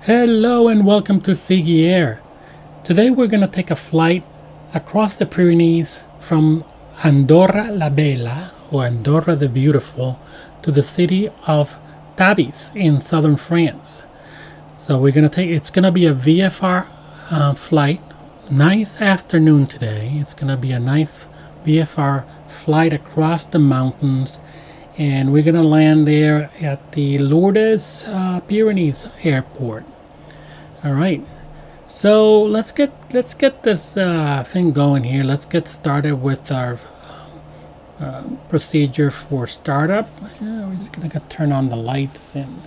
Hello and welcome to Ziggy Air. Today we're going to take a flight across the Pyrenees from Andora La Vella, or Andorra the Beautiful, to the city of Tarbes in southern France. So it's going to be a VFR flight. Nice afternoon today. It's going to be a nice VFR flight across the mountains, and we're going to land there at the Lourdes Pyrenees airport. All right, so let's get this thing going here. Let's get started with our procedure for startup. We're just gonna turn on the lights and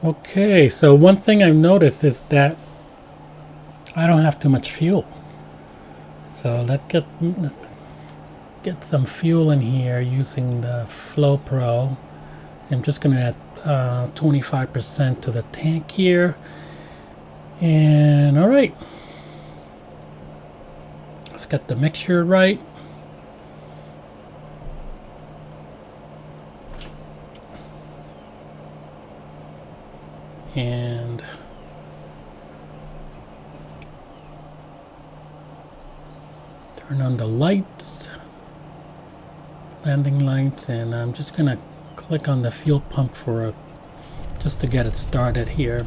okay. So one thing I've noticed is that I don't have too much fuel. So let's get some fuel in here using the Flow Pro. I'm just gonna add 25% to the tank here. And all right, let's get the mixture right. And turn on the lights, landing lights, and I'm just gonna click on the fuel pump just to get it started here.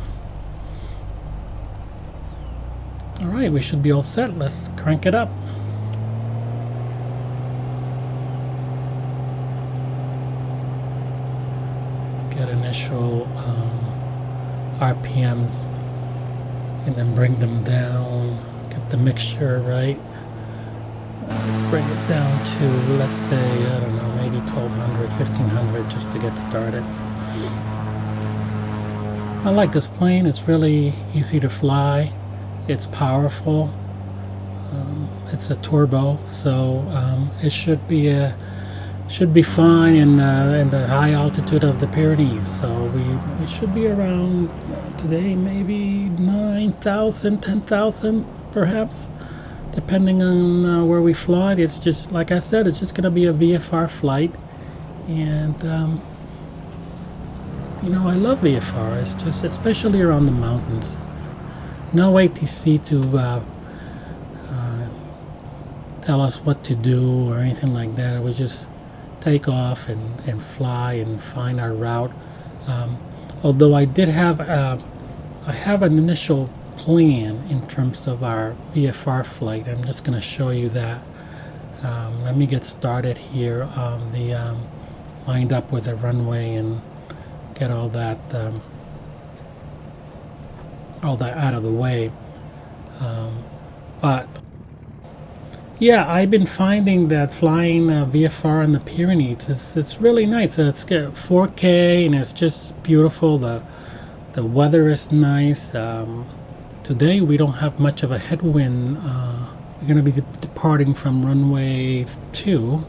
All right, we should be all set. Let's crank it up. Let's get initial RPMs and then bring them down. Get the mixture right. Let's bring it down to, let's say, I don't know, maybe 1200, 1500 just to get started. I like this plane. It's really easy to fly. It's powerful. It's a turbo, so it should be fine in the high altitude of the Pyrenees. So we should be around today maybe 9,000, 10,000 perhaps, depending on where we fly. It's just, like I said, it's just going to be a VFR flight, and I love VFR. It's just, especially around the mountains, no ATC to tell us what to do or anything like that. We just take off and fly and find our route. Although I have an initial plan in terms of our VFR flight. I'm just going to show you that. Let me get started here on the lined up with the runway and get all that out of the way. But yeah, I've been finding that flying VFR in the Pyrenees it's really nice. It's got 4K and it's just beautiful. The weather is nice. Today we don't have much of a headwind. We're going to be departing from runway 2,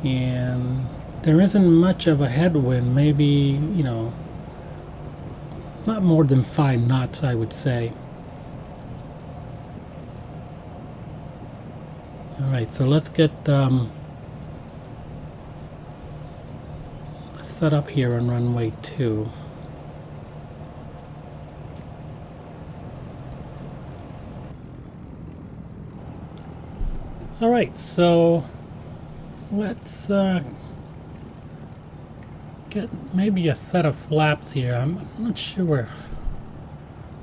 and there isn't much of a headwind. Maybe, not more than 5 knots, I would say. Alright, so let's get set up here on runway 2. Alright, so let's get maybe a set of flaps here. I'm not sure if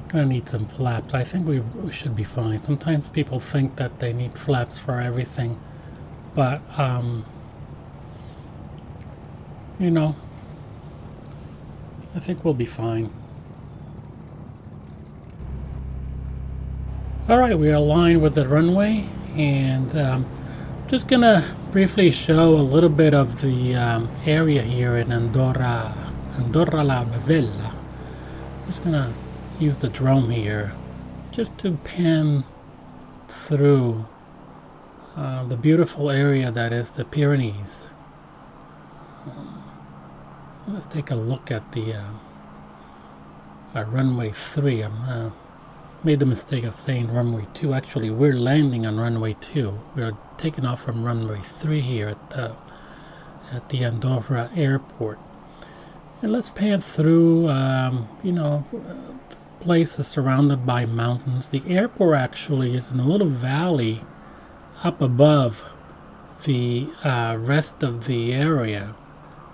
gonna need some flaps. I think we should be fine. Sometimes people think that they need flaps for everything, but I think we'll be fine. Alright, we are aligned with the runway, and just gonna briefly show a little bit of the area here in Andora La Vella. Just gonna use the drone here just to pan through the beautiful area that is the Pyrenees. Let's take a look at the runway 3. I made the mistake of saying runway 2. Actually, we're landing on runway 2. We're taking off from runway 3 here at the Andorra airport. And let's pan through, places surrounded by mountains. The airport actually is in a little valley up above the rest of the area.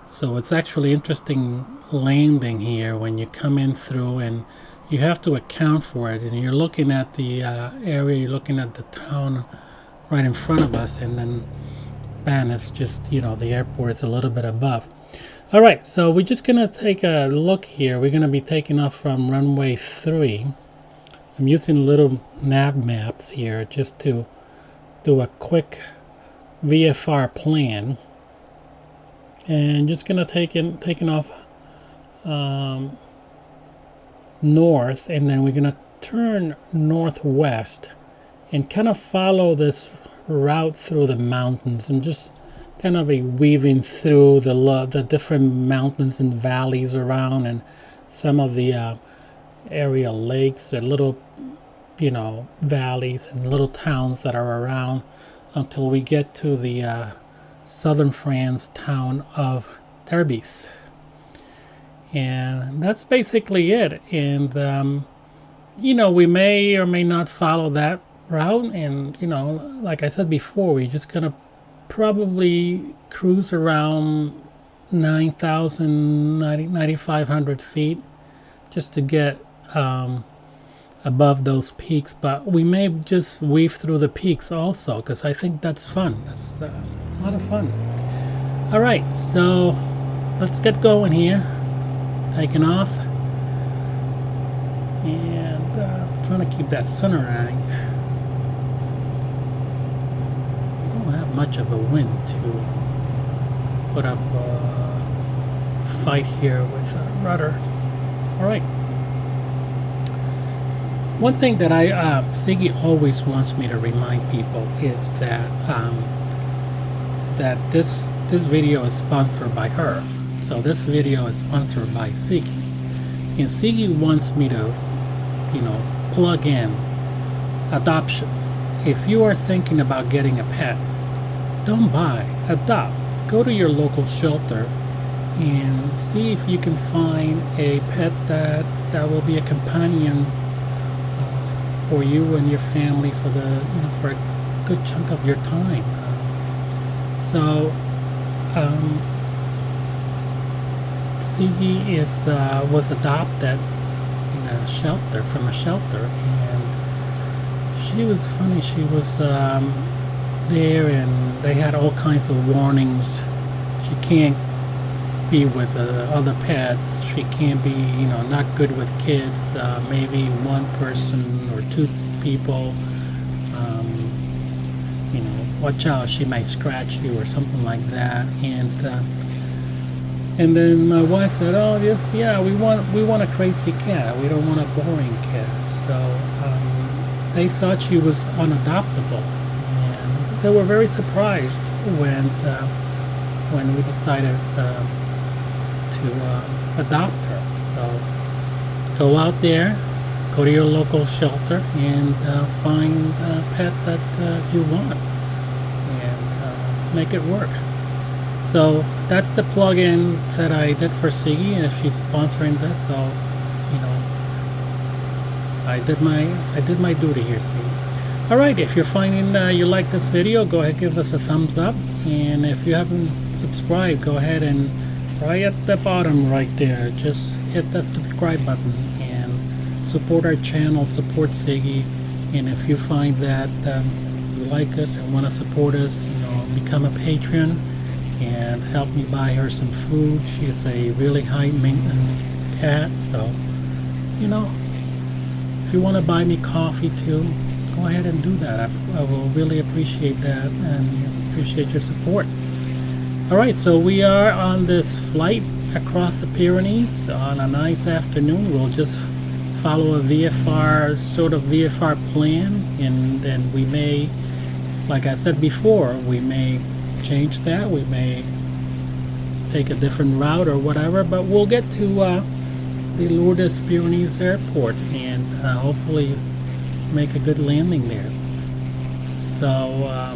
So it's actually interesting landing here when you come in through, and you have to account for it. And you're looking at the area, you're looking at the town right in front of us, and then bam, it's just, the airport is a little bit above. All right, so we're just gonna take a look here. We're gonna be taking off from runway 3. I'm using little nav maps here just to do a quick VFR plan, and just gonna taking off north, and then we're gonna turn northwest and kind of follow this route through the mountains, and just kind of be weaving through the different mountains and valleys around, and some of the area lakes and little valleys and little towns that are around, until we get to the southern France town of Tarbes. And that's basically it. And we may or may not follow that route, and like I said before, we're just gonna probably cruise around 9,500 feet just to get above those peaks. But we may just weave through the peaks also, because I think that's fun. That's a lot of fun. All right, so let's get going here. Taking off, and trying to keep that center line. We don't have much of a wind to put up a fight here with a rudder. All right. One thing that Ziggy always wants me to remind people is that that this video is sponsored by her. So this video is sponsored by Ziggy, and Ziggy wants me to, plug in adoption. If you are thinking about getting a pet, don't buy, adopt. Go to your local shelter and see if you can find a pet that will be a companion for you and your family for for a good chunk of your time. Ziggy was adopted from a shelter, and she was funny. She was there, and they had all kinds of warnings. She can't be with other pets. She can't be, not good with kids. Maybe one person or two people. Watch out, she might scratch you or something like that. And then my wife said, "Oh, yes, yeah, we want a crazy cat. We don't want a boring cat." So they thought she was unadoptable, and they were very surprised when we decided to adopt her. So go out there, go to your local shelter, and find a pet that you want, and make it work. So that's the plug-in that I did for Ziggy, and she's sponsoring this. So, I did my duty here, Ziggy. All right, if you're finding you like this video, go ahead, give us a thumbs up, and if you haven't subscribed, go ahead and right at the bottom right there, just hit that subscribe button and support our channel, support Ziggy. And if you find that you like us and want to support us, become a patron and help me buy her some food. She's a really high maintenance cat, so if you want to buy me coffee too, go ahead and do that. I will really appreciate that, and appreciate your support. Alright, so we are on this flight across the Pyrenees on a nice afternoon. We'll just follow a sort of VFR plan, and then we may, like I said before, we may change that. We may take a different route or whatever, but we'll get to the Lourdes Pyrenees airport and hopefully make a good landing there. So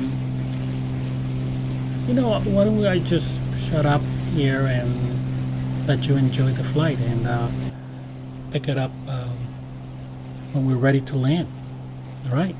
you know what, why don't I just shut up here and let you enjoy the flight and pick it up when we're ready to land. All right.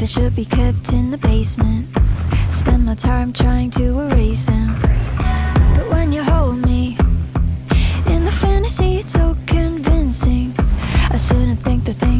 should be kept in the basement. Spend my time trying to erase them. But when you hold me in the fantasy, it's so convincing. I shouldn't think the things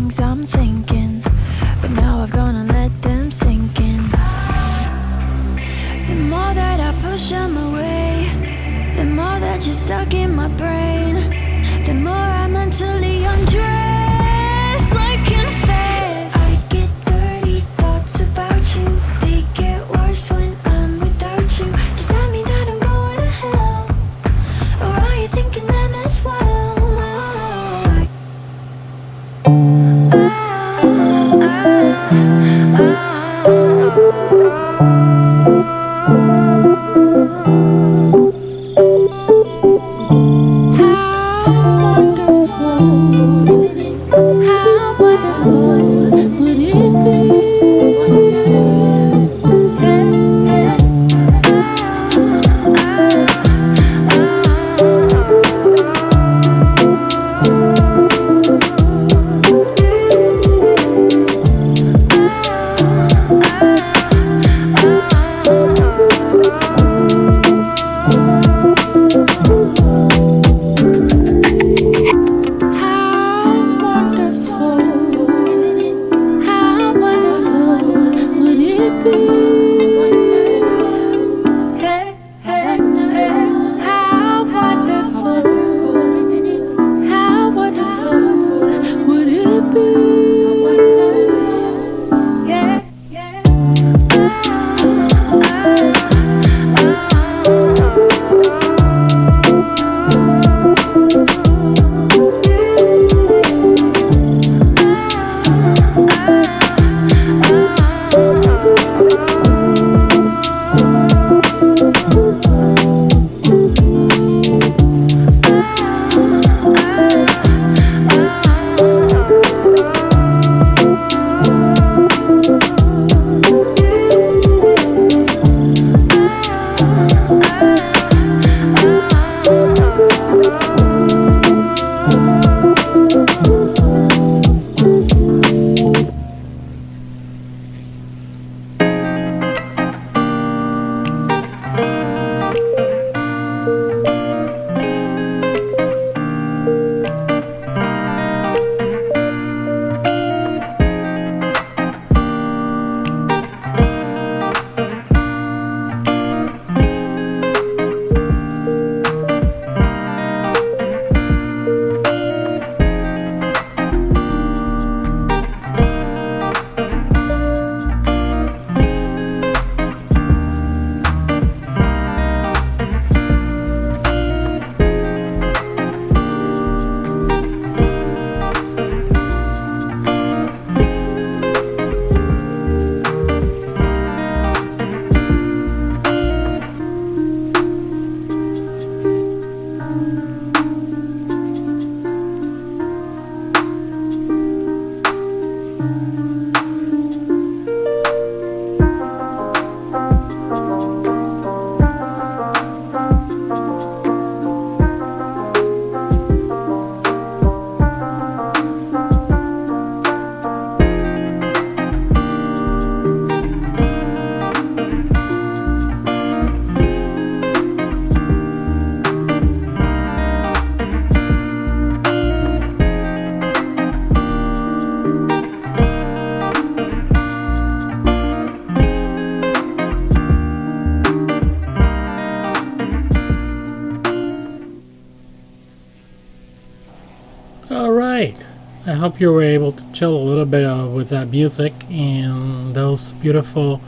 hope you were able to chill a little bit with that music and those beautiful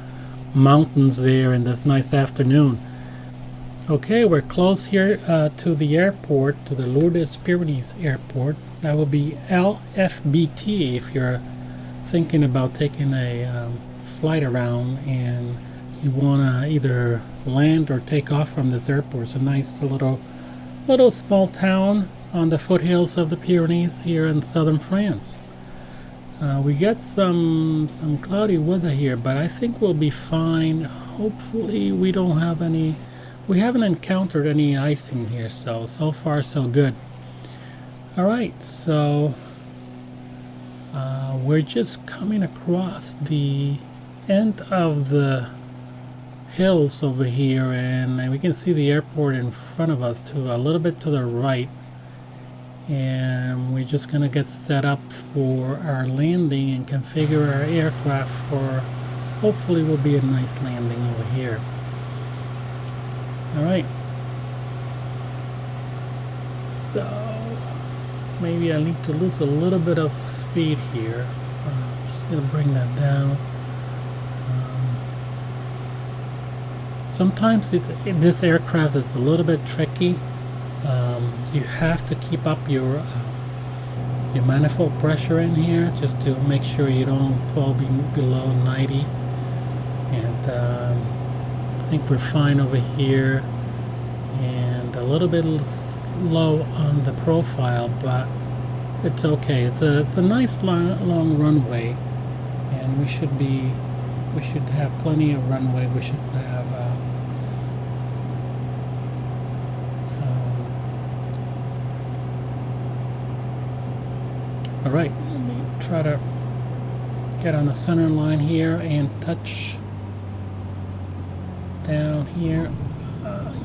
mountains there in this nice afternoon. Okay, we're close here to the airport, to the Lourdes Pyrenees airport. That will be Lfbt if you're thinking about taking a flight around and you want to either land or take off from this airport. It's a nice little small town on the foothills of the Pyrenees here in southern France. We get some cloudy weather here, but I think we'll be fine. Hopefully we don't have any, we haven't encountered any icing here, so far so good. Alright, so we're just coming across the end of the hills over here, and we can see the airport in front of us to a little bit to the right, and we're just gonna get set up for our landing and configure our aircraft for hopefully will be a nice landing over here. Alright, so maybe I need to lose a little bit of speed here. I'm just gonna bring that down. Sometimes this aircraft is a little bit tricky. You have to keep up your manifold pressure in here just to make sure you don't fall below 90. And I think we're fine over here, and a little bit low on the profile, but it's okay. It's a nice long runway, and we should have plenty of runway. We should have alright, let me try to get on the center line here and touch down here.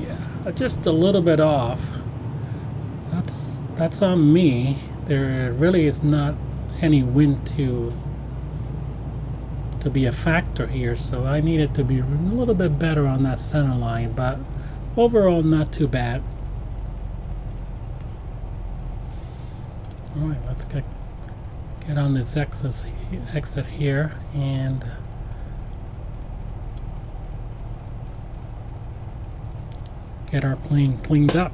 Yeah, just a little bit off. That's on me. There really is not any wind to be a factor here, so I need it to be a little bit better on that center line, but overall not too bad. Alright, let's get on this exit here and get our plane cleaned up.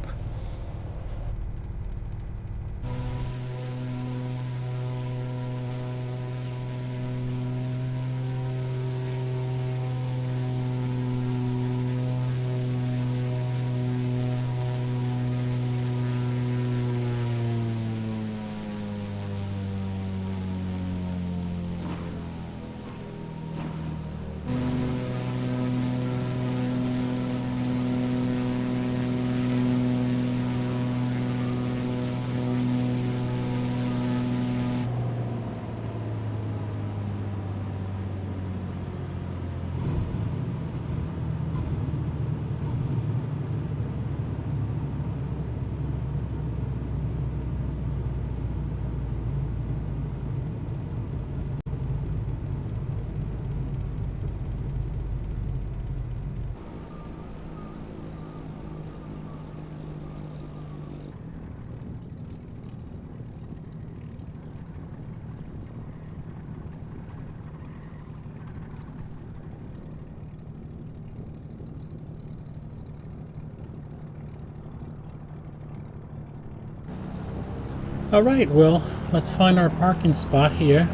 Alright, well, let's find our parking spot here.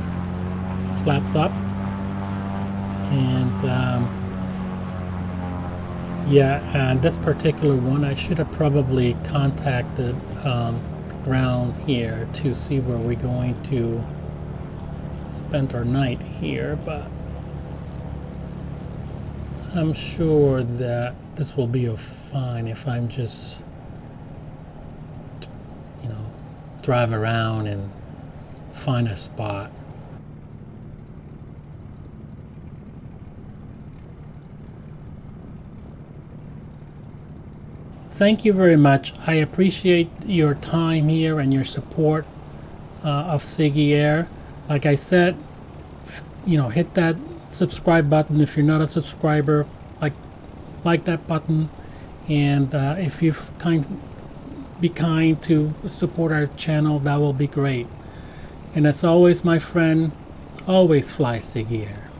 Flaps up. And yeah, this particular one I should have probably contacted ground here to see where we're going to spend our night here, but I'm sure that this will be fine if I'm just drive around and find a spot. Thank you very much. I appreciate your time here and your support of Ziggy Air. Like I said, hit that subscribe button if you're not a subscriber. Like that button, and if be kind to support our channel, that will be great. And as always, my friend, always fly Ziggy Air.